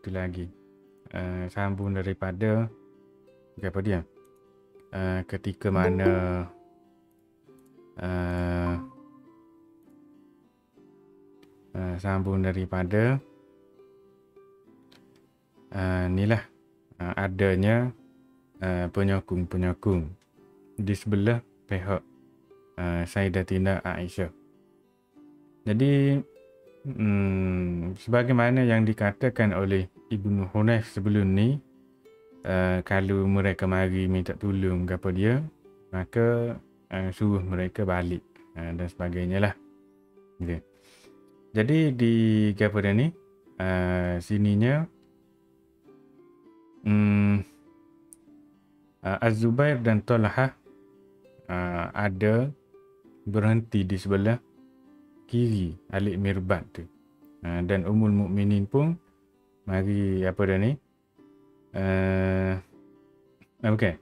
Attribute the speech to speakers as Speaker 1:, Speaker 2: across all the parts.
Speaker 1: satu lagi. Sambung daripada apa dia? Ketika mana sambung daripada inilah adanya penyokong-penyokong di sebelah pihak Sayyidatina Aisyah. Jadi sebagaimana yang dikatakan oleh Ibnu Hunayf sebelum ni, kalau mereka mari minta tolong kepada dia, maka suruh mereka balik dan sebagainya lah. Okay. Jadi di kepada ni sininya Az-Zubair dan Talhah ada berhenti di sebelah kiri Alik Mirbad tu. Dan Ummul Mukminin pun mari apa dah ni? Okey.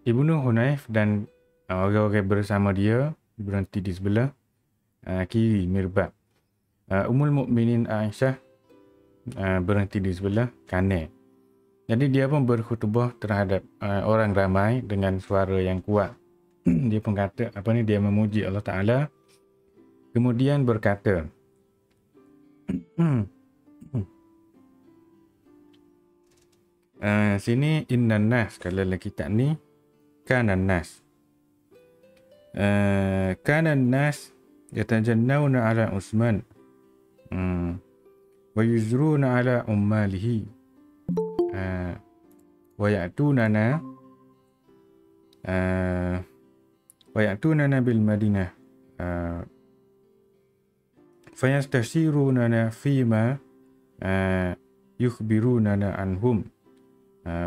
Speaker 1: Ibnu Hunayf dan orang-orang bersama dia berhenti di sebelah kiri Mirbad. Ummul Mukminin Aisyah berhenti di sebelah kanan. Jadi dia pun berkhutbah terhadap orang ramai dengan suara yang kuat. Dia pun kata dia memuji Allah Ta'ala. Kemudian berkata, sini innan nas, kalau dalam kitab ni kanan nas. Kanan nas yatajannawna ala Utsman wa yuzruna ala ummalihi wa ya'tunana bil Madinah fayastashirunana fima yukhbirunana anhum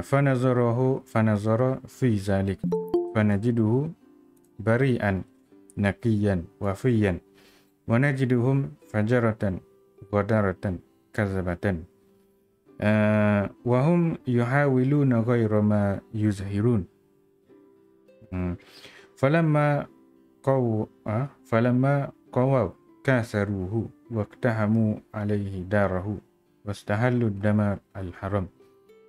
Speaker 1: fanazara fi zalik fanajiduhu bari'an naqiyan wafiyan wa najiduhum fajaratan qadaratan kazabatan wa hum yuhawiluna ghayra ma yuzhirun. Falamma qawaw kasaruhu waqtahamu alaihi darahu wastahallu dama al-haram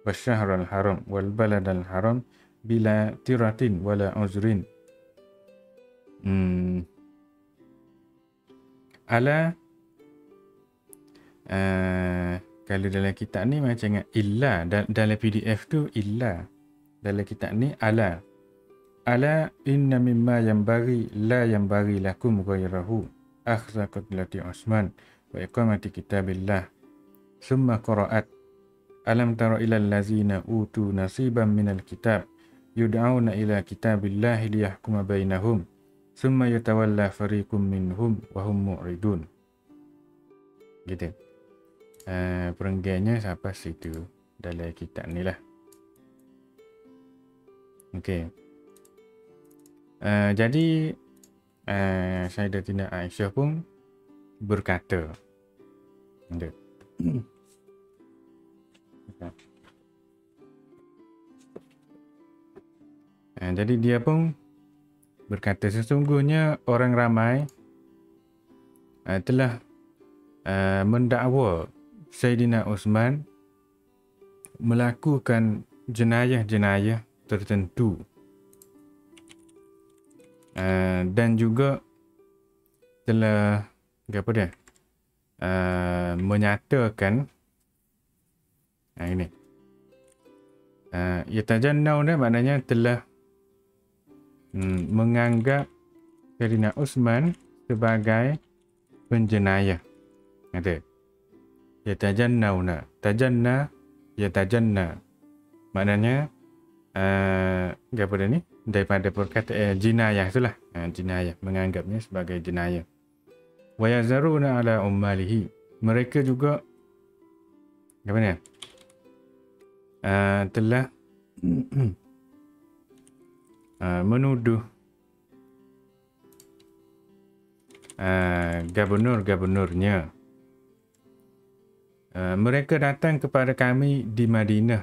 Speaker 1: wasyahr al-haram wal balad al-haram bila tiratin wala uzrin. Kalau dalam kitab ni macam illa, dalam PDF tu illa, dalam kitab ni ala inna mimma yanbaghi la yanbaghi lakum ghairahu akhza qatlati Utsman wa iqamati kitabillah. Summa qara'at alam tara ilal ladzina utu nasiban minal kitab yud'auna ila kitabillahi liyahkuma bainahum summa yatawalla fariqum minhum wa hum mu'ridun. Gitu. Perenggannya sampai situ dalam kitab ni lah. Okey. Jadi Sayyidatina Aisyah pun berkata, jadi dia pun berkata, sesungguhnya orang ramai telah mendakwa Sayyidina Utsman melakukan jenayah-jenayah tertentu dan juga telah menyatakan ini yatajannawna maknanya telah menganggap Sayyidina Utsman sebagai penjenayah. Kata yatajannawna, tajanna yatajanna maknanya ni daripada perkataan jinayah itulah, jinayah, menganggapnya sebagai jinayah. Wa yazaruna ala ummalihi, mereka juga telah menuduh gubernur-gubernurnya. Mereka datang kepada kami di Madinah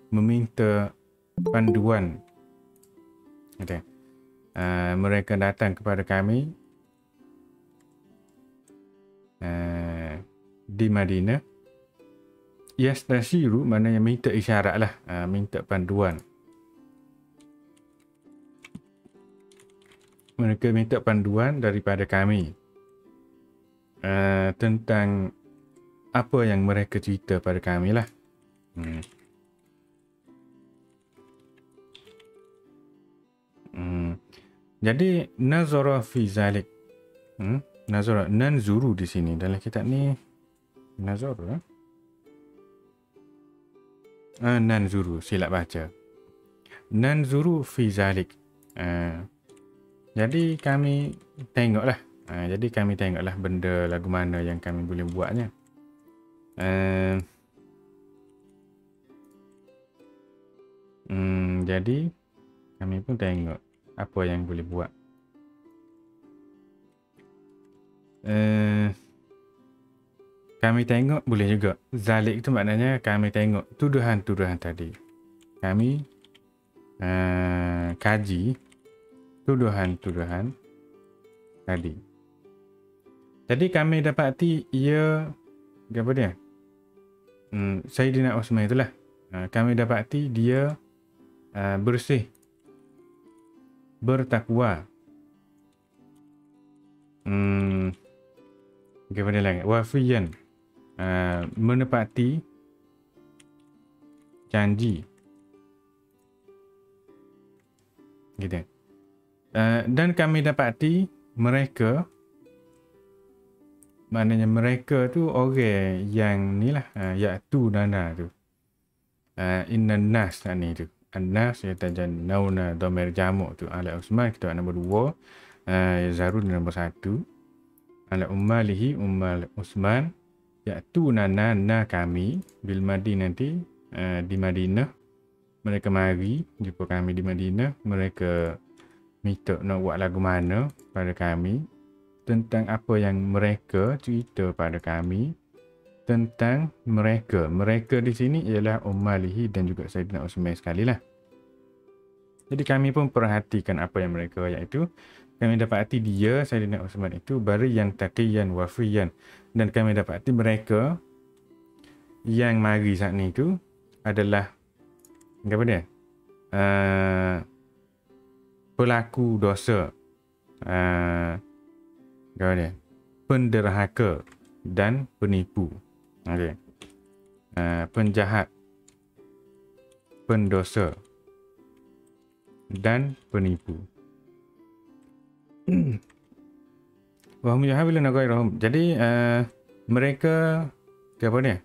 Speaker 1: meminta panduan. Mereka datang kepada kami di Madinah. Yastashiru maknanya minta isyarat lah, minta panduan. Mereka minta panduan daripada kami tentang apa yang mereka cerita pada kami lah. Jadi nazara fi zalik. Nazara, nanzuru di sini dalam kitab ni nazara. Nanzuru, silap baca. Nanzuru fi zalik. Jadi kami tengoklah. Jadi kami tengoklah benda lagu mana yang kami boleh buatnya. Jadi kami pun tengok apa yang boleh buat. Kami tengok boleh juga. Zalik itu maknanya kami tengok tuduhan-tuduhan tadi. Kami kaji tuduhan-tuduhan tadi. Jadi kami dapati ia, apa dia? Sayyidina Uthman itulah. Kami dapati dia bersih, bertakwa. Kepada lagi wafiyan, menepati janji, gitu. Dan kami dapati mereka, maknanya mereka tu orang yang ni lah, yaitu nana tu, innan nas ni tu, an-nas yatajannawna dhamir jamuk tu ala Uthman, kita nombor 2, Zarun nombor 1, ala ummalihi ummal Uthman, iaitu nana kami bil Madinah nanti, di Madinah. Mereka mari jumpa kami di Madinah. Mereka minta nak buat lagu mana pada kami tentang apa yang mereka cerita pada kami tentang mereka. Mereka di sini ialah ummalihi dan juga Sayyidina Uthman sekali lah. Jadi kami pun perhatikan apa yang mereka, iaitu kami dapati dia, Sayyidina Uthman itu bari yang taqiyan wafiyan, dan kami dapati mereka yang mari saat ni tu adalah apa dia? Pelaku dosa, apa dia? Penderhaka dan penipu. Okay. Penjahat, pendosa dan penipu. Wahum yahabiluna ghairahum. Jadi mereka apa dia?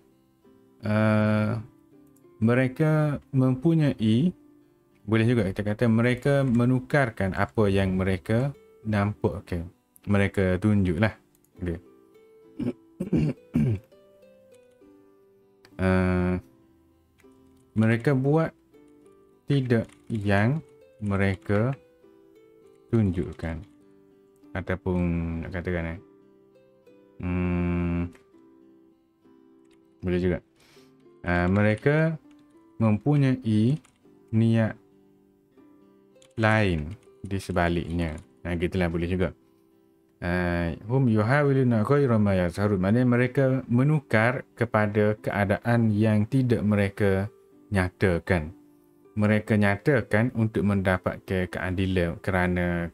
Speaker 1: Mereka mempunyai, boleh juga kita kata mereka menukarkan apa yang mereka nampak, okay. Mereka tunjuklah. Okay. Mereka buat tidak yang mereka tunjukkan, ataupun nak katakan boleh juga mereka mempunyai niat lain di sebaliknya. Gitulah, boleh juga. Hum yuhawiluna ghayra ma yazharun, maknanya mereka menukar kepada keadaan yang tidak mereka nyatakan. Mereka nyatakan untuk mendapatkan keadilan kerana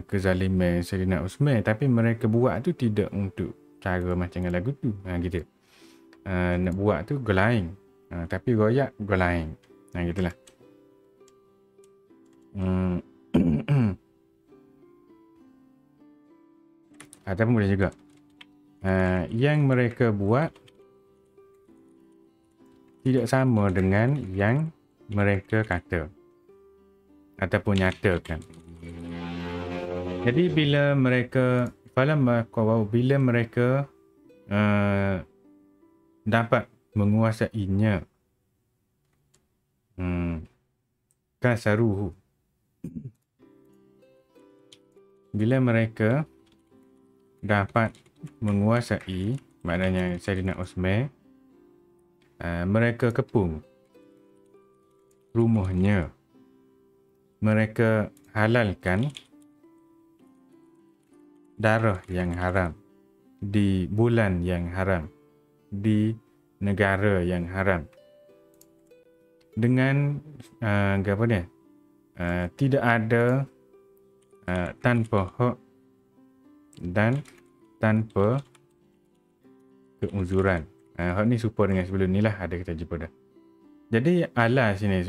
Speaker 1: kezaliman Sayyidina Uthman, tapi mereka buat tu tidak untuk cara macam lagu tu. Gitu. Nak buat tu gelain, tapi royak gelain. Gitulah. Ataupun boleh juga yang mereka buat tidak sama dengan yang mereka kata ataupun nyatakan. Jadi bila mereka bila mereka dapat menguasainya, kasaruhu, bila mereka dapat menguasai, maknanya Sayyidina Uthman, mereka kepung rumahnya, mereka halalkan darah yang haram di bulan yang haram, di negara yang haram. Dengan apa dia? Tidak ada tanpa hak dan tanpa keuzuran. Hak ni serupa dengan sebelum ni lah, ada kita jumpa dah. Jadi ala sini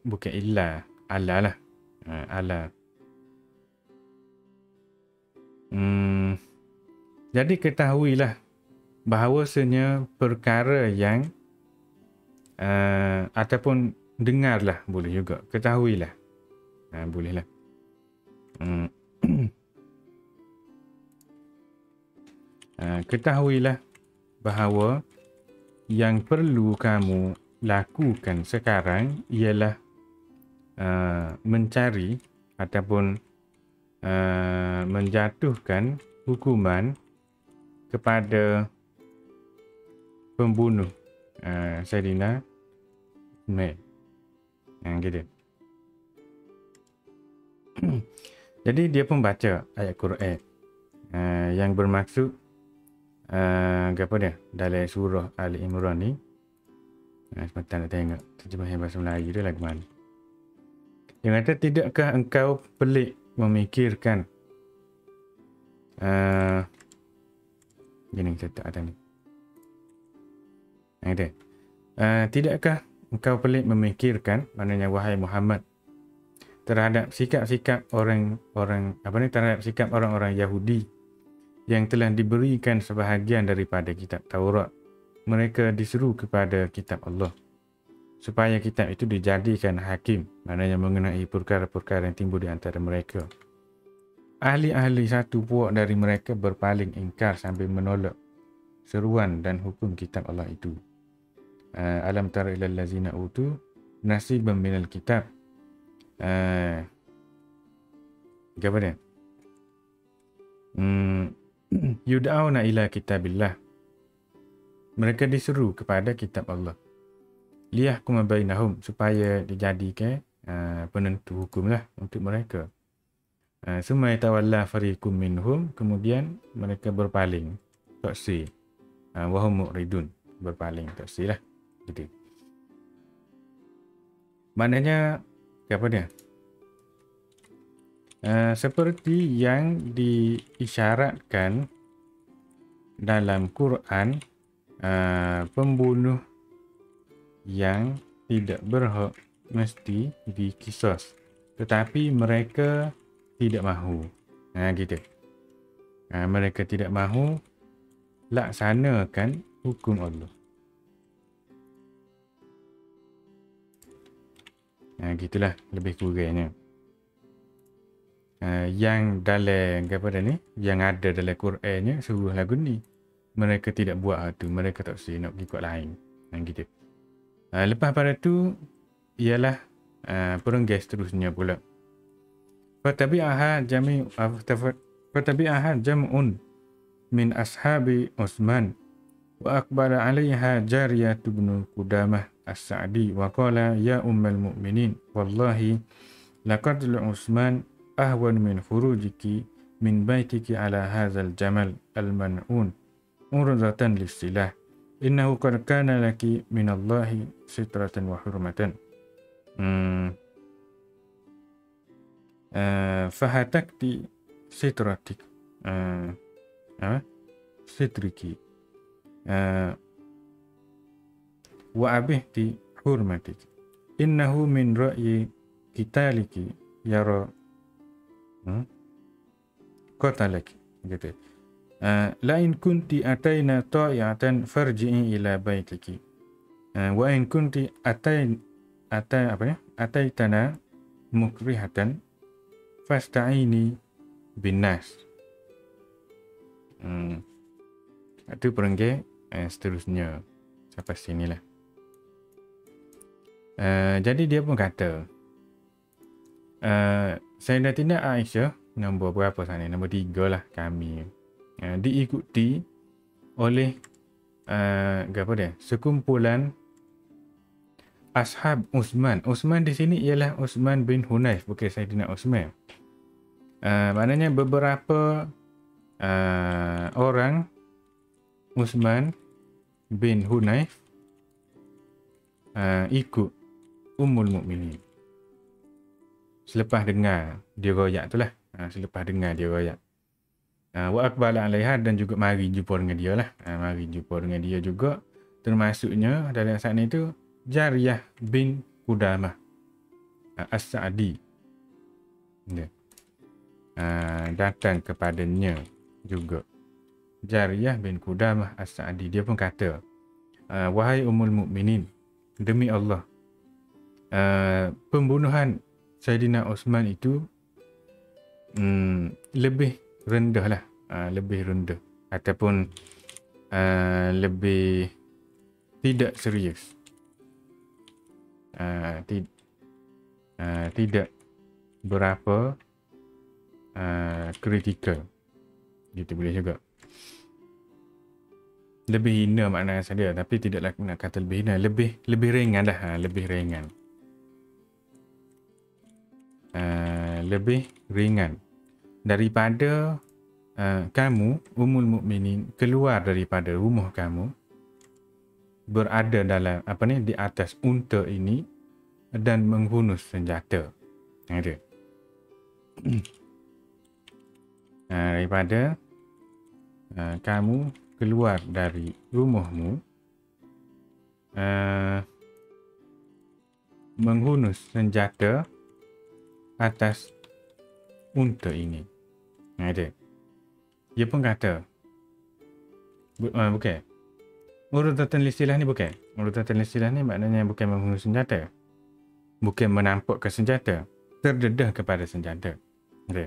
Speaker 1: bukan illa, ala lah. Ala. Jadi ketahuilah bahawasanya perkara yang ataupun dengarlah, boleh juga. Ketahuilah. Bolehlah. Ketahuilah bahawa yang perlu kamu lakukan sekarang ialah mencari ataupun menjatuhkan hukuman kepada pembunuh Saidina Ismail. Gitu. Jadi dia pun baca ayat Quran yang bermaksud apa dia dalam surah Ali Imran ni. Sebentar nak tengok terjemahan bahasa Melayu dia lagu mana. Yang kata, tidakkah engkau pelik memikirkan gini saya tak ada ni. Ada. Tidakkah engkau pelik memikirkan, maknanya wahai Muhammad, terhadap sikap-sikap terhadap sikap orang-orang Yahudi yang telah diberikan sebahagian daripada kitab Taurat. Mereka diseru kepada kitab Allah supaya kitab itu dijadikan hakim, maknanya mengenai perkara-perkara yang timbul di antara mereka. Ahli-ahli satu puak dari mereka berpaling ingkar sambil menolak seruan dan hukum kitab Allah itu. Alam tara ilal lazina utu nasiban minal kitab. Apa dia? Yud'auna ila kitabillah. Mereka diseru kepada kitab Allah. Liyahkum bainahum, supaya dijadikan penentu hukumlah untuk mereka. Summa yatawalla fariqum minhum, kemudian mereka berpaling, taksi. Wa hum mu'ridun, berpaling, taksi lah. Gitu. Maknanya apa dia? Seperti yang diisyaratkan dalam Quran, pembunuh yang tidak berhak mesti dikisos, tetapi mereka tidak mahu. Gitu. Mereka tidak mahu laksanakan hukum Allah. Gitulah lebih kurangnya. Yang dalam apa dah ni, yang ada dalam Qurannya suruh lagu ni, mereka tidak buat hal tu, mereka tak usah nak ikut lain. Gitu. Lepas pada tu ialah perenggas seterusnya pula. Fatabi'aha jam'un min ashabi Utsman wa aqbala 'alayha Jariyah bin Qudamah As-Sa'di wa qala ya ummal mu'minin wallahi laqad Utsman ahwan min furujiki min baitiki ala hadzal jamal al-man'un urzatan lis-silah innahu qad kana laki min Allahi sitratan wa hurmatan. Fahatakti sitratik sitriki wa abihti hurmatik innahu min ra'yi kitaliki yara qatalaki. Gitu. La in kunti ataina ta'iatan farji'i ila baitiki wa in kunti ataitana mukrihatan fasta'ini binnas. Itu perenggai seterusnya sampai sinilah. Jadi dia pun kata Sayyidatina Aisyah nombor berapa sana? Nombor 3 lah kami. Diikuti oleh apa dia? Sekumpulan ashab Utsman. Utsman di sini ialah Utsman bin Hunayf, bukan Sayyidina Utsman. Maknanya beberapa orang Uthman bin Hunayf ikut Ummul Mukminin. Selepas dengar dia royak tu lah. Selepas dengar dia royak. Wa aqbala 'alaiha, dan juga mari jumpa dengan dia lah. Mari jumpa dengan dia juga. Termasuknya dalam saat ni tu Jariyah bin Qudamah As-Sa'di. Dia. Datang kepadanya juga. Jariyah bin Qudamah As-Sa'di. Dia pun kata, wahai Ummul Mukminin, demi Allah, pembunuhan Saidina Osman itu lebih rendah lah. Lebih rendah. Ataupun lebih tidak serius. Tidak berapa kritikal. Gitu boleh juga. Lebih hina makna saja, tapi tidaklah nak kata lebih hina, lebih ringan dah. Lebih ringan. Lebih ringan daripada kamu Ummul Mukminin keluar daripada rumah kamu, berada dalam di atas unta ini dan menghunus senjata. Ada. Daripada kamu keluar dari rumahmu menghunus senjata atas unta ini. Ada. Dia pun kata, bukan. Urutatan istilah ni bukan. Urutatan istilah ni maknanya bukan menghunus senjata. Bukan menampakkan senjata. Terdedah kepada senjata. Ada.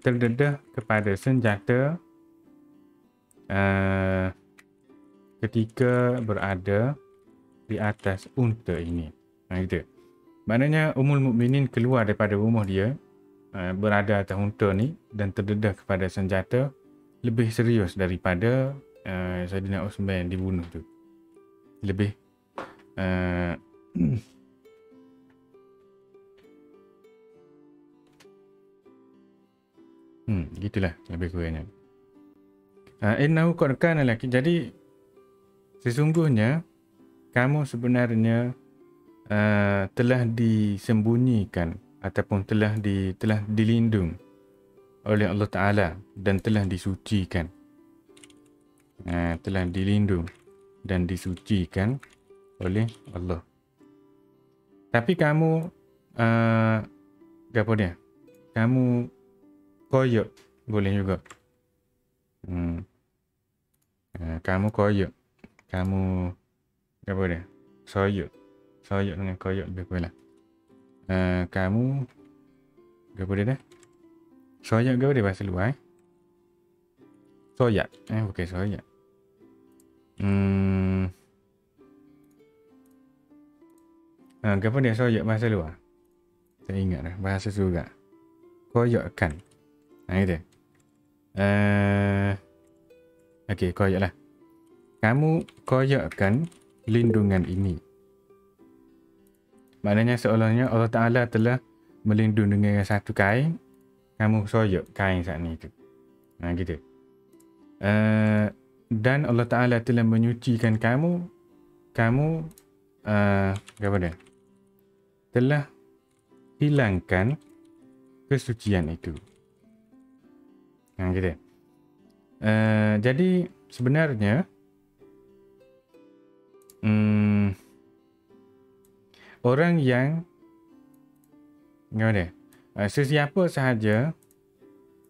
Speaker 1: Terdedah kepada senjata ketika berada di atas unta ini. Gitu. Maknanya Ummul Mukminin keluar daripada rumah dia, berada atas unta ni dan terdedah kepada senjata, lebih serius daripada Saidina Uthman dibunuh tu. Lebih gitulah lebih kurangnya. Innahu qad kana laki. Jadi sesungguhnya kamu sebenarnya telah disembunyikan ataupun telah dilindung oleh Allah Ta'ala dan telah disucikan. Telah dilindung dan disucikan oleh Allah. Tapi kamu apa dia? Kamu koyok boleh juga. Kamu koyok. Kamu apa dia? Soyok dengan koyok lebih kurang lah. Kamu apa dia dah? Soyok ke dia bahasa luar? Soyak. Bukan soyak. Apa dia soyak bahasa luar? Tak ingat dah. Bahasa surat. Koyokkan. Gitu. Okey, koyok lah. Kamu koyokkan lindungan ini. Maknanya seolahnya Allah Ta'ala telah melindungi dengan satu kain. Kamu soyok kain saat ni tu. Gitu. Dan Allah Ta'ala telah menyucikan kamu. Kamu apa dia? Telah hilangkan kesucian itu. Gitu. Jadi sebenarnya orang yang sesiapa sahaja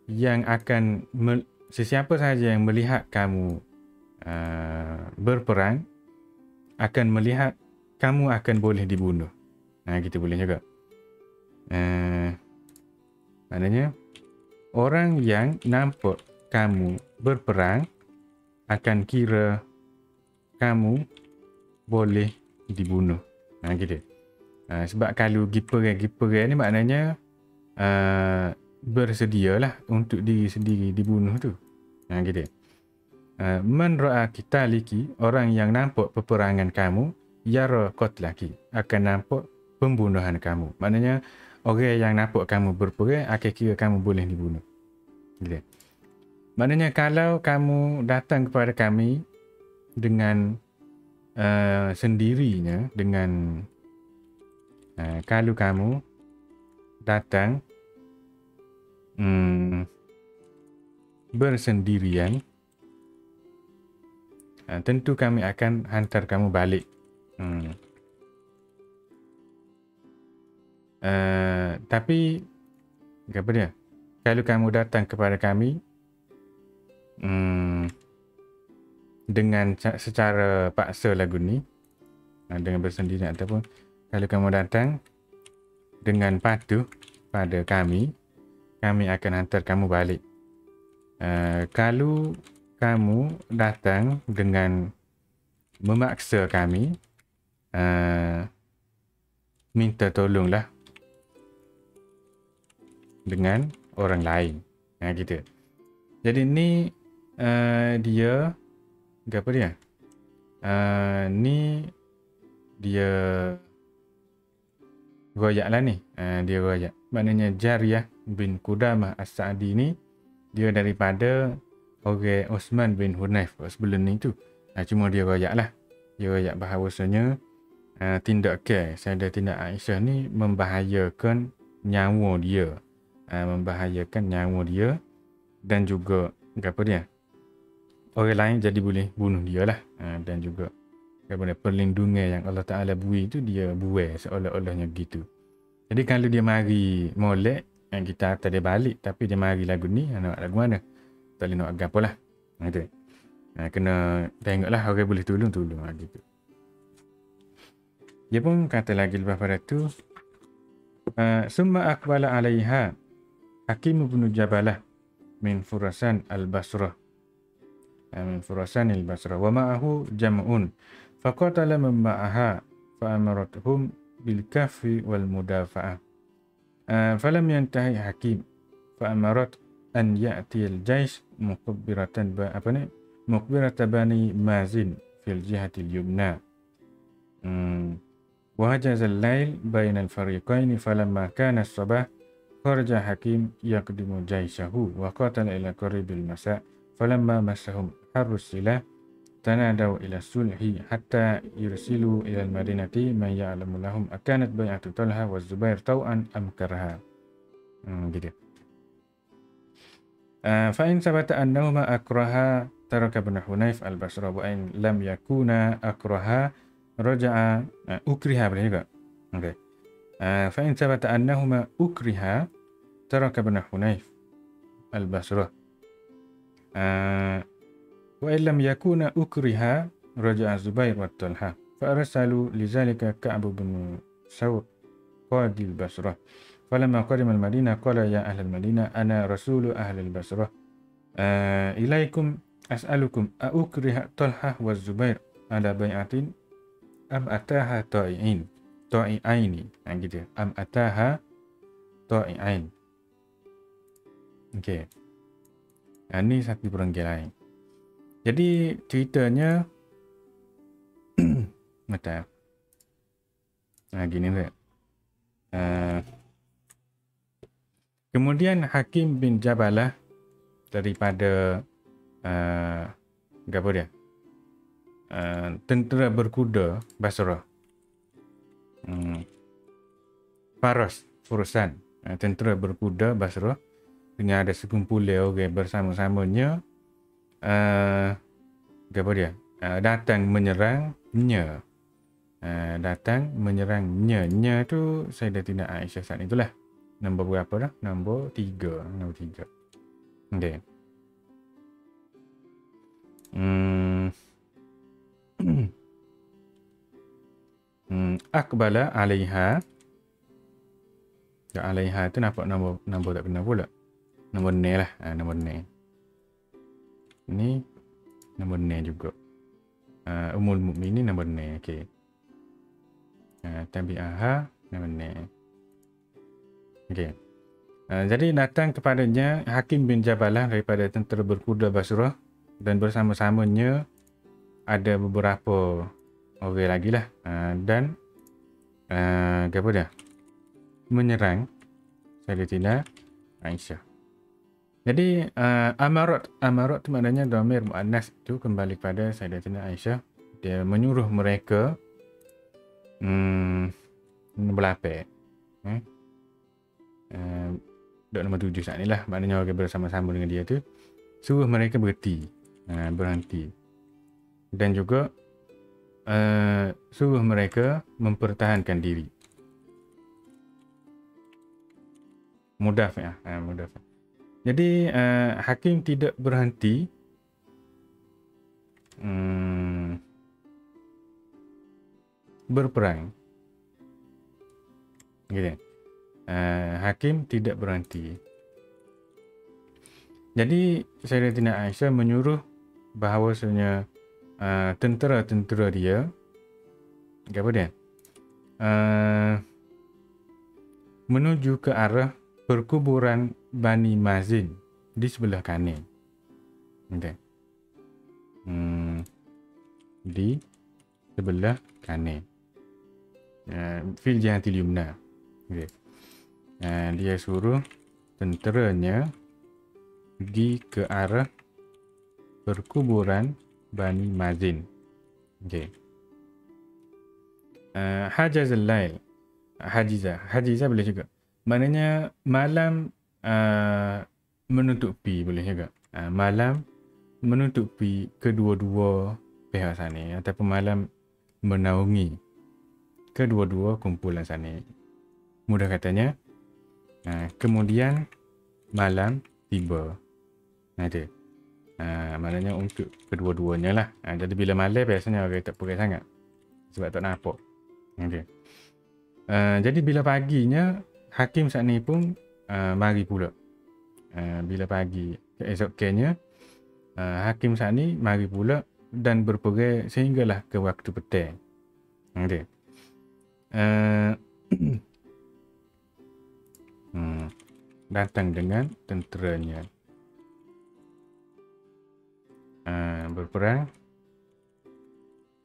Speaker 1: yang melihat kamu berperang akan melihat kamu akan boleh dibunuh. Gitu boleh juga. Maknanya orang yang nampak kamu berperang akan kira kamu boleh dibunuh. Gitu. Sebab kalau giperan ni maknanya bersedialah untuk diri sendiri dibunuh tu. Gitu. Man ra'a qitaliki, orang yang nampak peperangan kamu, yara qatlaki, akan nampak pembunuhan kamu. Maknanya orang yang nampak kamu berperang akan kira kamu boleh dibunuh. Gitu. Maknanya kalau kamu datang kepada kami dengan sendirinya, dengan kalau kamu datang bersendirian, tentu kami akan hantar kamu balik. Tapi apa dia? Kalau kamu datang kepada kami dengan secara paksa lagu ni, dengan bersendirian, ataupun kalau kamu datang dengan patuh pada kami, kami akan hantar kamu balik. Kalau kamu datang dengan memaksa kami, minta tolonglah dengan orang lain. Gitu. Jadi ni dia apa dia? Ni dia royak lah ni. Dia royak. Maknanya Jariyah bin Qudamah As-Sa'di ni dia daripada orang Osman bin Hunayf sebelum ni tu. Cuma dia royak lah. Dia royak bahawasanya tindakan Sayyidatina Aisyah ni membahayakan nyawa dia. Membahayakan nyawa dia dan juga apa dia? Orang lain jadi boleh bunuh dia lah. Dan juga perlindungan yang Allah Ta'ala beri tu dia buai seolah-olahnya begitu. Jadi kalau dia mari molek, kita hantar dia balik. Tapi dia mari lagu ni, nak lagu mana? Tak boleh nak agak apa lah. Gitu. Kena tengoklah orang boleh tolong gitu. Dia pun kata lagi lepas pada tu, summa aqbala alaiha Hakim bin Jabalah min Furasan al-Basrah. Min Furasan al-Basrah. Wa ma'ahu jam'un. Faqatala man ma'aha fa'amarathum bil kafi wal mudafa'ah. Falam yantahi Hakim fa'amarat an ya'ti al-jaysh muqbiratan muqbirata bani Mazin fil jihati al-yumna. Wa hajaza al-lail bayna al-fariqain falamma kana as-sabah kharaja Hakim yaqdimu jayshahu wa qatala ila qaribil masa' falamma massahum harrus silah tanadaw ila sulhi hatta yursilu ila al-madinati man ya'lamu lahum akanat bay'atu Talha wa Zubair taw'an am karha. Gitu. Fa in sabata annahuma akraha taraka ibn Hunayf al-Basra wa in lam yakuna akraha raja'a ukriha boleh juga. Okey. Fa in sabata annahuma ukriha taraka ibn Hunayf al-Basra. Wa in lam yakuna ukriha raja'a Zubair wa Talha. Fa arsalu lizalika Ka'b bin Sawr qadi al-Basra. Falamma qadima al-Madinah qala ya ahli al-Madinah ana rasulu ahli al-Basra. Ilaikum as'alukum a ukriha Talha wa Zubair ala bai'atin am ataha ta'i'aini. Gitu. Am ataha ta'i'ain. Okey. Ini satu perenggan lain. Jadi ceritanya macam gini tak? Kemudian Hakim bin Jabalah daripada apa dia? Tentera berkuda Basrah. Furusan. Tentera berkuda Basrah dengan ada sekumpulan orang bersama-samanya apa dia? Datang menyerangnya. Datang menyerangnya. Nya tu Sayyidatina Aisyah saat itulah. Nombor berapa dah? Nombor 3. Okey. Aqbala alaiha. Alaiha tu nampak nombor tak kena pula. Nombor ni lah. Nombor ni. Ni nombor ni juga. Ummul Mukminin nombor ni. Okey. Tabi'aha nombor ni. Okey. Jadi datang kepadanya Hakim bin Jabalah daripada tentera berkuda Basrah dan bersama-samanya ada beberapa orang lagi lah. Dan apa dia? Menyerang Sayyidatina Aisyah. Jadi amarat tu maknanya dhamir muannas itu kembali kepada Sayyidatina Aisyah. Dia menyuruh mereka berlapik. Dok nombor 7 saat ni lah. Maknanya orang bersama-sama dengan dia tu suruh mereka berhenti. Dan juga suruh mereka mempertahankan diri. Mudaf ya. Mudaf. Jadi hakim tidak berhenti berperang. Gitu. Hakim tidak berhenti. Jadi Sayyidatina Aisyah menyuruh bahawasanya tentera-tentera dia apa dia? Menuju ke arah perkuburan Bani Mazin di sebelah kanan. Okay. Di sebelah kanan. Fil jihatil yumna. Okay. Dia suruh tenteranya pergi ke arah perkuburan Bani Mazin. Okay. Hajazal lail. Hajizah boleh juga. Maknanya malam menutupi boleh juga. Malam menutupi kedua-dua pihak sana ataupun malam menaungi kedua-dua kumpulan sana. Mudah katanya. Kemudian malam tiba. Ada. Maknanya untuk kedua-duanya lah. Jadi bila malam biasanya orang tak pergi sangat. Sebab tak nampak. Okay. Jadi bila paginya hakim saat ni pun mari pula. Bila pagi keesokannya hakim saat ni mari pula dan berperang sehinggalah ke waktu petang. Okay. Datang dengan tenteranya. Berperang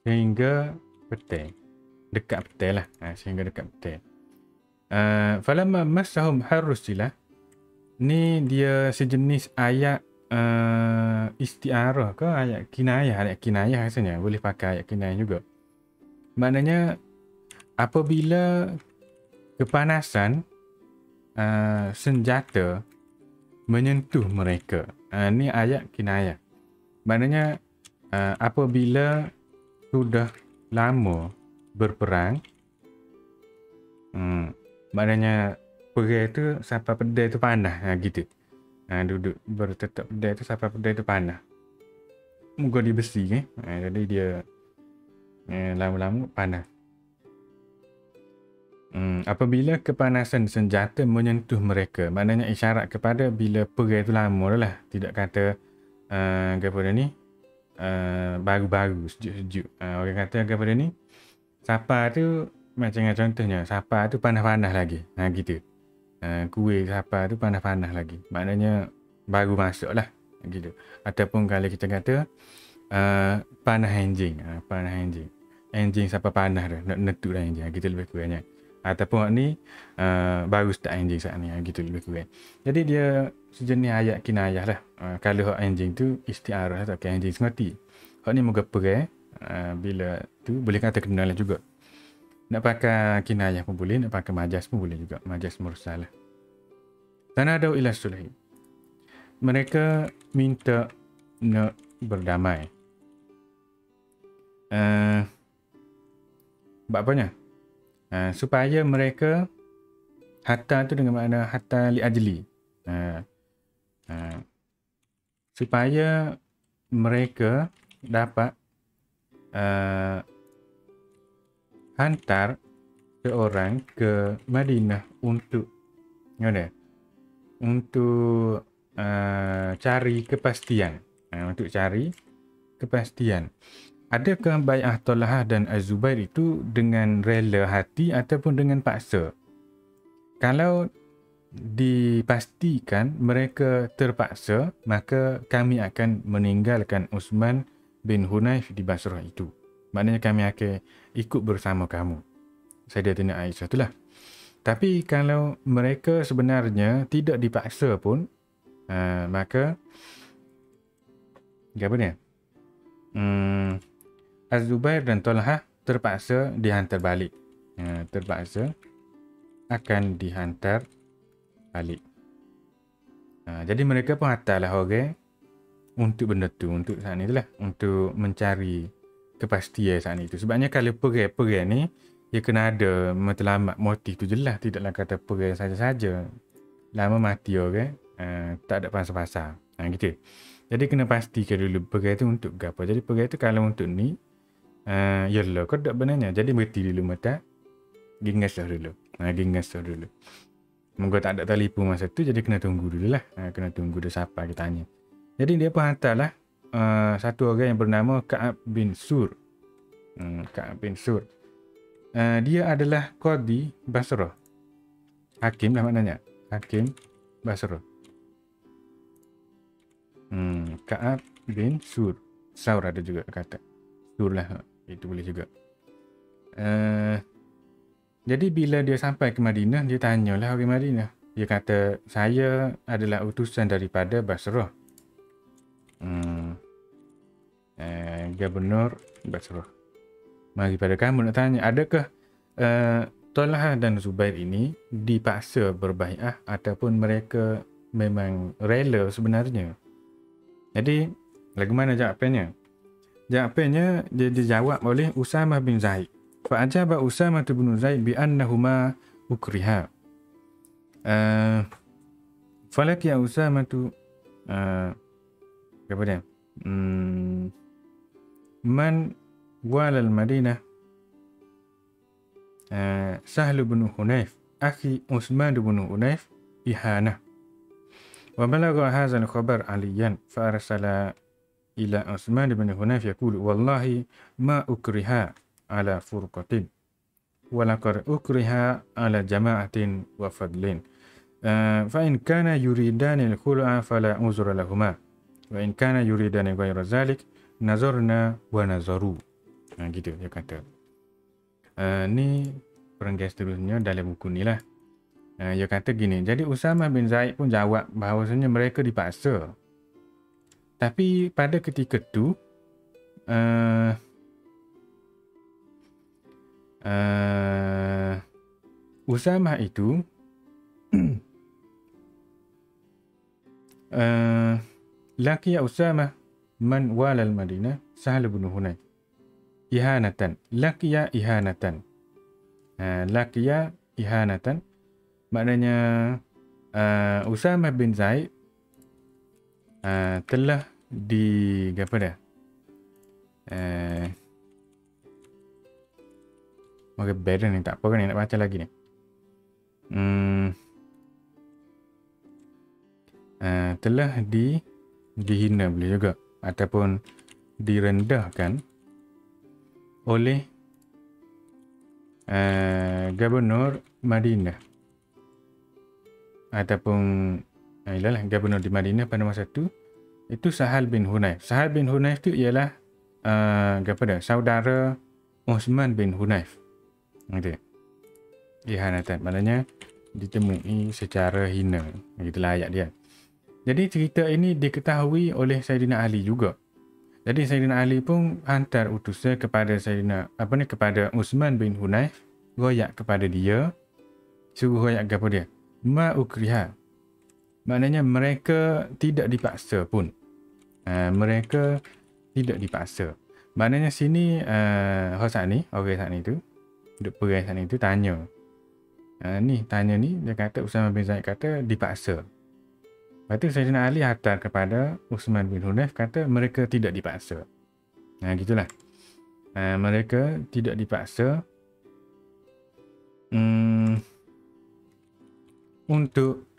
Speaker 1: sehingga petang. Dekat petang lah. Sehingga dekat petang. Falamma massahum harrusilah. Ni dia sejenis ayat isti'arah ke ayat kinayah. Ayat kinayah rasanya. Boleh pakai ayat kinayah juga. Maknanya apabila kepanasan senjata menyentuh mereka. Ni ayat kinayah. Maknanya apabila sudah lama berperang, maknanya perang tu sampai pedai tu panas gitu. Duduk bertetap pedai tu sampai pedai tu panas. Muka dia besi jadi dia lama-lama panas. Apabila kepanasan senjata menyentuh mereka, maknanya isyarat kepada bila perang tu lama dah lah. Tidak kata kepada ni baru-baru sejuk-sejuk. Orang kata kepada ni sapa tu macam contohnya sapa tu panas-panas lagi. Gitu. Kuih sapa tu panas-panas lagi. Maknanya baru masuk lah gitu. Ataupun kalau kita kata panas enjing. Panas enjing. Enjing sapa panas dah. Nak netuk dah enjing. Gitu lebih kurangnya. Ataupun ni baru start enjing saat ni. Gitu lebih kurang. Jadi dia sejenis ayat kinayah lah. Kalau hak enjing tu istiarah atau enjing semati. Hak ni muka perang. Bila tu boleh kata kenalah juga. Nak pakai kinayah pun boleh, nak pakai majas pun boleh juga. Majas mursal lah. Tanadau ila sulhi. Mereka minta nak berdamai. Buat apanya? Supaya mereka hatta tu dengan makna hatta li ajli. Supaya mereka dapat hantar seorang ke Madinah untuk cari kepastian. Untuk cari kepastian. Adakah Bai'ah Talhah dan Az-Zubair itu dengan rela hati ataupun dengan paksa? Kalau dipastikan mereka terpaksa, maka kami akan meninggalkan Uthman bin Hunayf di Basrah itu. Maknanya kami akan ikut bersama kamu. Sayyidatina Aisyah itulah. Tapi kalau mereka sebenarnya tidak dipaksa pun, Maka apa dia? Az-Zubair dan Talhah terpaksa dihantar balik. Terpaksa akan dihantar balik. Jadi mereka pun hantarlah orang untuk benda tu, untuk saat ni tu lah, untuk mencari kepastian saat ni tu. Sebabnya kalau perang ni, dia kena ada matlamat motif tu jelas, tidaklah kata perang saja-saja. Lama mati orang, tak ada pasal-pasal. Gitu. Jadi kena pastikan dulu perang tu untuk apa. Jadi perang tu kalau untuk ni, yalah kau tak benarnya. Jadi berhenti dulu mata, gingasah dulu. Gingasah dulu. Moga tak ada telefon masa tu, jadi kena tunggu dulu lah. Kena tunggu dia siapa kita tanya. Jadi dia pun hantarlah satu orang yang bernama Ka'ab bin Sur. Ka'ab bin Sur. Dia adalah Qadi Basrah. Hakim lah maknanya. Hakim Basrah. Ka'ab bin Sur. Saur ada juga kata. Sur lah. Itu boleh juga. Jadi bila dia sampai ke Madinah, dia tanyalah orang Madinah. Dia kata, saya adalah utusan daripada Basrah. Gubernur Basrah. Mari pada kamu nak tanya, adakah Talhah dan Zubair ini dipaksa berbai'ah ataupun mereka memang rela sebenarnya? Jadi, lagu mana jawapannya? Jawapannya dia dijawab oleh Usamah bin Zaid. Fa'ajaba Usamah bin Zaid bi annahuma ukriha. Falaki Usamah tu apa dia? Man wala al-Madinah Sahl bin Hunayf akhi Uthman bin Hunayf ihana. Wa balagha hadha al-khabar aliyan fa arsala ila Uthman bin Hunayf yaqulu wallahi ma ukriha ala furqatin wa laqad ukriha ala jama'atin wa fadlin. Fa in kana yuridani al-khul'a fala uzra lahumā wa in kana yuridani ghayra dhalik nazarna wa nazaru. Gitu dia kata. Ni perenggan seterusnya dalam buku ni lah. Dia kata gini, jadi Usamah bin Zaid pun jawab bahawasanya mereka dipaksa. Tapi pada ketika tu Usamah itu laqiya Usamah man wala al-Madinah Sahl bin Hunayf ihanatan. Laqiya ihanatan. Laqiya ihanatan maknanya Usamah bin Zaid telah di apa dah? Maka beda ni, tak apa kan nak baca lagi ni. Telah dihina boleh juga ataupun direndahkan oleh Gubernur Madinah ataupun ialah Gubernur di Madinah pada masa itu Sahal bin Hunayf. Sahal bin Hunayf tu ialah apa dah? Saudara Uthman bin Hunayf. Gitu. Ihanatan maknanya ditemui secara hina. Begitulah ayat dia. Jadi cerita ini diketahui oleh Sayyidina Ali juga. Jadi Sayyidina Ali pun hantar utusan kepada kepada Uthman bin Hunayf, royak kepada dia, suruh royak kepada dia. Ma ukriha. Maknanya mereka tidak dipaksa pun. Mereka tidak dipaksa. Maknanya sini orang saat ni tu, duk perang saat ni tu tanya. Tanya ni, dia kata Usamah bin Zaid kata dipaksa. Lepas tu Sayyidina Ali hantar kepada Uthman bin Hunayf kata mereka tidak dipaksa. Gitulah. Mereka tidak dipaksa untuk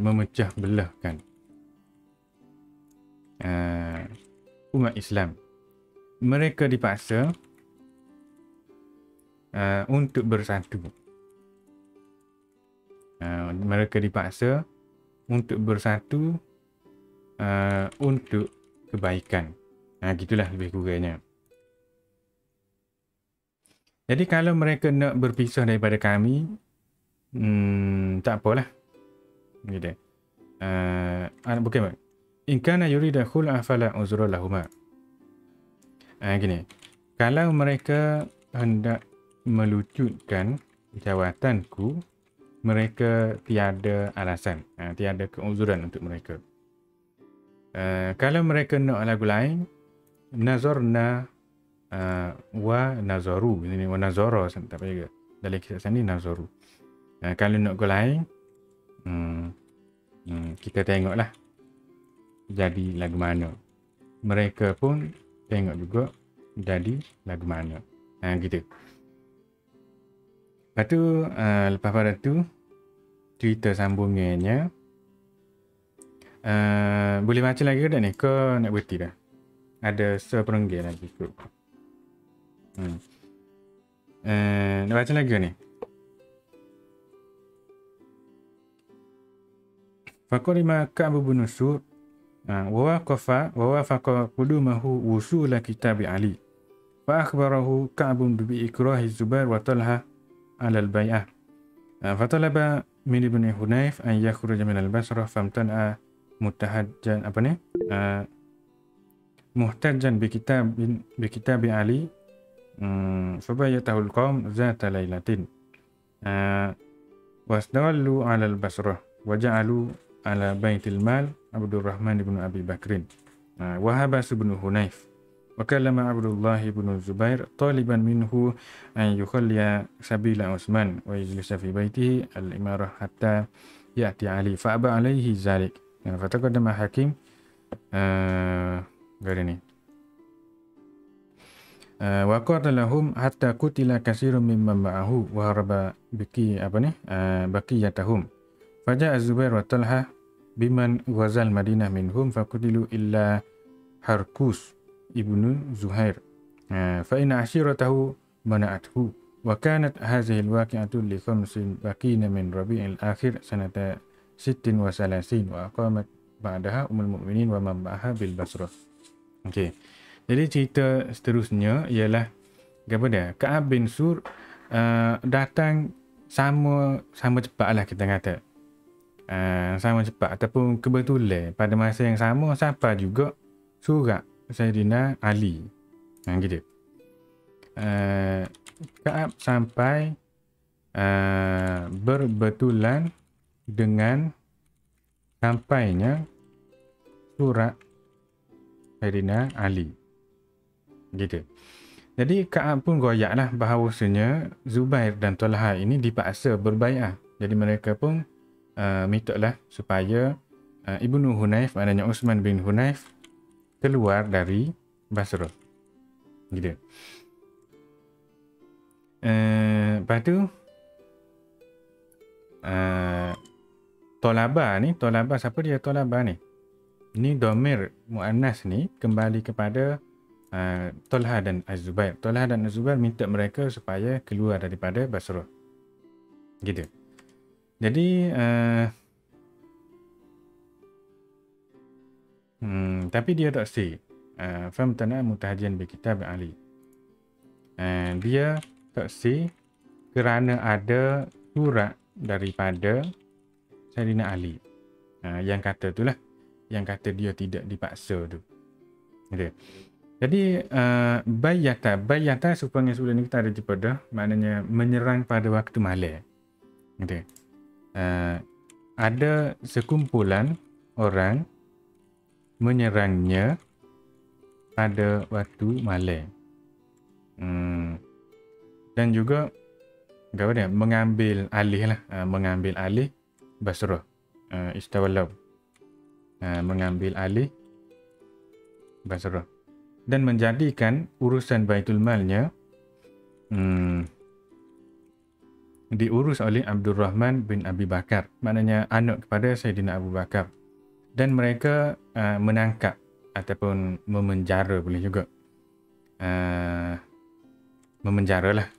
Speaker 1: memecah belahkan umat Islam. Mereka dipaksa untuk bersatu. Mereka dipaksa untuk bersatu untuk kebaikan. Gitulah lebih kurangnya. Jadi kalau mereka nak berpisah daripada kami, tak apalah. Gitu. Bukan. In kana yurida khul'a fala uzra lahuma. Gini. Kalau mereka hendak melucutkan jawatanku, mereka tiada alasan, tiada keuzuran untuk mereka. Kalau mereka nak lagu lain, nazarna wa nazaru. Ini wa nazara tak payah. Dalam kisah sini nazaru. Kalau nak lagu lain, kita tengoklah jadi lagu mana. Mereka pun tengok juga jadi lagu mana. Gitu. Lepas tu, lepas pada tu, cerita sambungannya. Boleh baca lagi ke tak ni? Kau nak berhenti dah? Ada seperenggi lagi kot. Nak baca lagi ke ni? Faqarima Ka'b bin Sur wa wafaqa qudumahu wusula kitab Ali. Fa akhbarahu Ka'b bi ikrahi Zubair wa Talha ala al-bai'ah. Fatalaba min ibn Hunayf an yakhruja min al-Basrah famtana'a muhtahajjan muhtajjan bi kitab Ali. Fabayatahu al-qawm zata laylatin wasdallu ala al-Basrah wa ja'alu ala baitil mal Abdurrahman ibn Abi Bakrin wa habas ibn Hunayf wa kallama Abdullah ibn Zubair taliban minhu an yukhalliya sabila Utsman wa yajlisa fi baitihi al-imarah hatta ya'ti Ali fa aba alayhi zalik. Fataqaddama Hakim gada ni wa qatalahum hatta qutila katsirun mimman ma'ahu wa haraba baqiyatahum. Faja'a Zubair wa Talha biman ghazal Madinah minhum faqutilu illa Harkus ibnu Zuhair fa inna ashiratahu mana'athu wa kanat hadhihi alwaqi'atu li khamsin baqina min Rabi'il akhir sanata 36 wa aqamat ba'daha ummul mukminin wa man ba'aha bil Basrah. Okey. Jadi cerita seterusnya ialah kepada Ka'ab bin Sur datang sama cepatlah kita kata. Sama cepat ataupun kebetulan pada masa yang sama sampai juga surat Sayyidina Ali. Gitu. Ka'ab sampai berbetulan dengan sampainya surat Sayyidina Ali. Gitu. Jadi Ka'ab pun goyaklah bahawasanya Zubair dan Talha ini dipaksa berbai'ah. Jadi mereka pun mintalah supaya Ibnu Hunayf, maknanya Utsman bin Hunayf, keluar dari Basrah. Gitu. Lepas tu Tolaba siapa dia Tolaba ni? Ni domir muannas ni kembali kepada Talha dan Az-Zubair. Talha dan Az-Zubair minta mereka supaya keluar daripada Basrah. Gitu. Jadi tapi dia tak say. Famtana mutahajian bi kitab Ali. Dia tak say kerana ada surat daripada Sayyidina Ali. Yang kata itulah, yang kata dia tidak dipaksa tu. Gitu. Jadi bayata supaya sebelum ni kita ada jumpa dah, maknanya menyerang pada waktu malam. Gitu. Ada sekumpulan orang menyerangnya pada waktu malam. Dan juga mengambil alih Basrah. Istawallau. Mengambil alih Basrah. Dan menjadikan urusan Baitul Malnya diurus oleh Abdurrahman bin Abi Bakar, maknanya anak kepada Sayyidina Abu Bakar. Dan mereka menangkap ataupun memenjara boleh juga. Memenjaralah.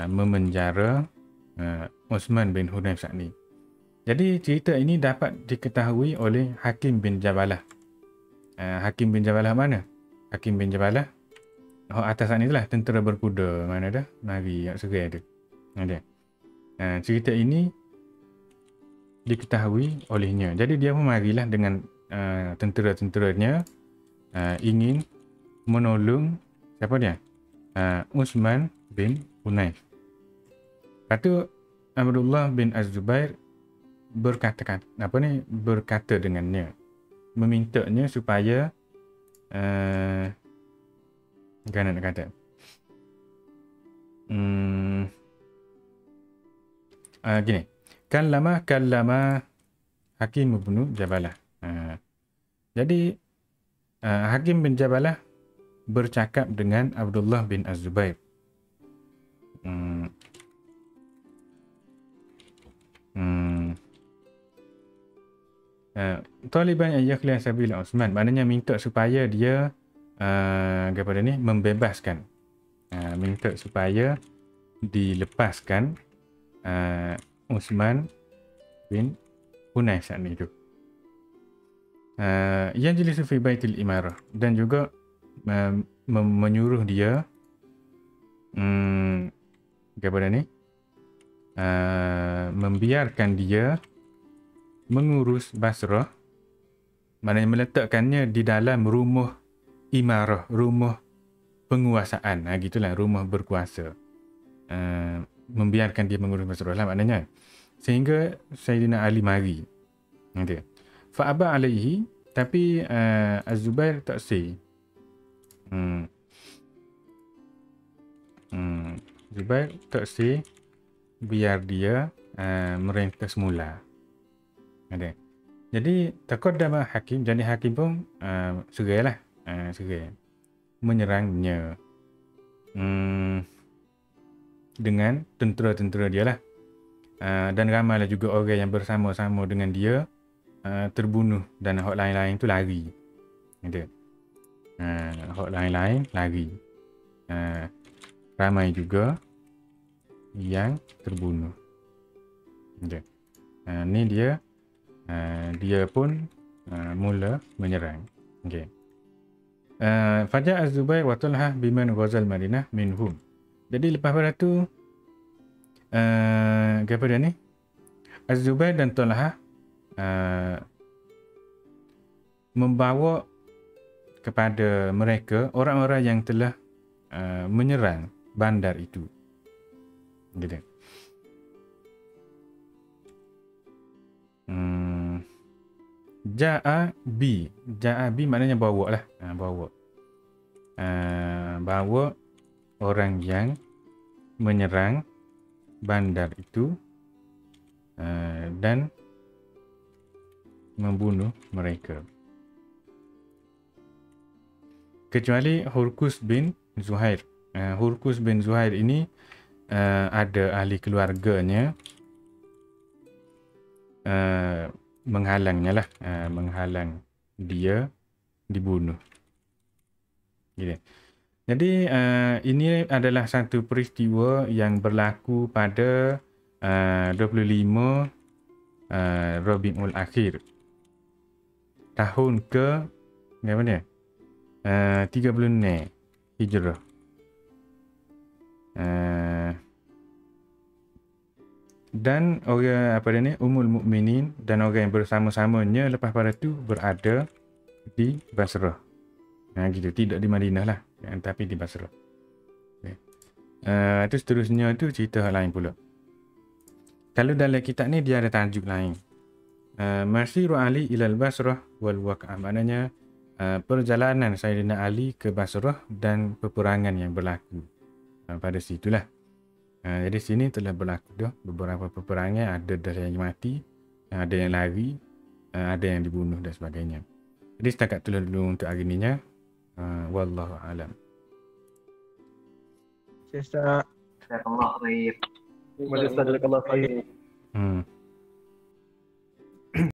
Speaker 1: Memenjara Utsman bin Hunayf saat ni. Jadi cerita ini dapat diketahui oleh Hakim bin Jabalah. Hakim bin Jabalah mana? Hakim bin Jabalah atas saat ni lah, tentera berkuda mana dah? Mari yang serai tu. Ada. Cerita ini diketahui olehnya. Jadi dia pun marilah dengan tentera-tenteranya ingin menolong siapa dia? Uthman bin Hunayf. Kata Abdullah bin Az-Zubair berkata dengannya, memintanya supaya macam nak kata, gini, kallama Hakim bin Jabalah. Jadi Hakim bin Jabalah bercakap dengan Abdullah bin Az-Zubair. Taliban an yakhliya sabila Uthman, maknanya minta supaya dia kepada ni membebaskan, minta supaya dilepaskan Uthman bin Hunayf saat ni tu. Yajlisu fi baitil imarah, dan juga menyuruh dia kepada ni membiarkan dia mengurus Basrah, maknanya meletakkannya di dalam rumah imarah, rumah penguasaan, gitulah, rumah berkuasa. Membiarkan dia mengurus Basrah lah maknanya, sehingga Sayyidina Ali mari. Fa'aba alaihi, tapi Az-Zubair tak say. Zubair tak say biar dia merintah semula. Jadi taqaddama Hakim, jadi Hakim pun serailah, serai menyerangnya dengan tentera-tentera dia lah. Dan ramailah juga orang yang bersama-sama dengan dia terbunuh, dan hak lain-lain tu lari. Hak lain-lain lari. Ramai juga yang terbunuh. Ni dia pun mula menyerang. Fajar Az-Zubair wa Talha biman ghazal Madinah minhum. Jadi lepas pada tu kepada ni Az-Zubair dan Talha membawa kepada mereka orang-orang yang telah menyerang bandar itu. Gitu. Ja'a bi maknanya bawa lah. Bawa orang yang menyerang bandar itu dan membunuh mereka. Kecuali Hurkus bin Zuhair. Hurkus bin Zuhair ini ada ahli keluarganya menghalangnya lah, menghalang dia dibunuh. Jadi ini adalah satu peristiwa yang berlaku pada 25 Rabiul Akhir, tahun ke berapa ni? 36 Hijrah. Dan orang apa dia ni, Ummul Mukminin dan orang yang bersama-samanya lepas pada tu berada di Basrah. Gitu, tidak di Madinah lah, tapi di Basrah. Itu seterusnya tu cerita hal lain pula. Kalau dalam kitab ni dia ada tajuk lain. Masyiru Ali ilal Basrah wal Waqa'ah, maknanya perjalanan Sayyidina Ali ke Basrah dan peperangan yang berlaku pada situlah. Jadi sini telah berlaku dah beberapa peperangan, ada yang mati, ada yang lari, ada yang dibunuh dan sebagainya. Jadi setakat itulah dulu untuk hari ni nya. Wallahu alam.
Speaker 2: Ustaz. Jazakallah khair. Jazakallah khair.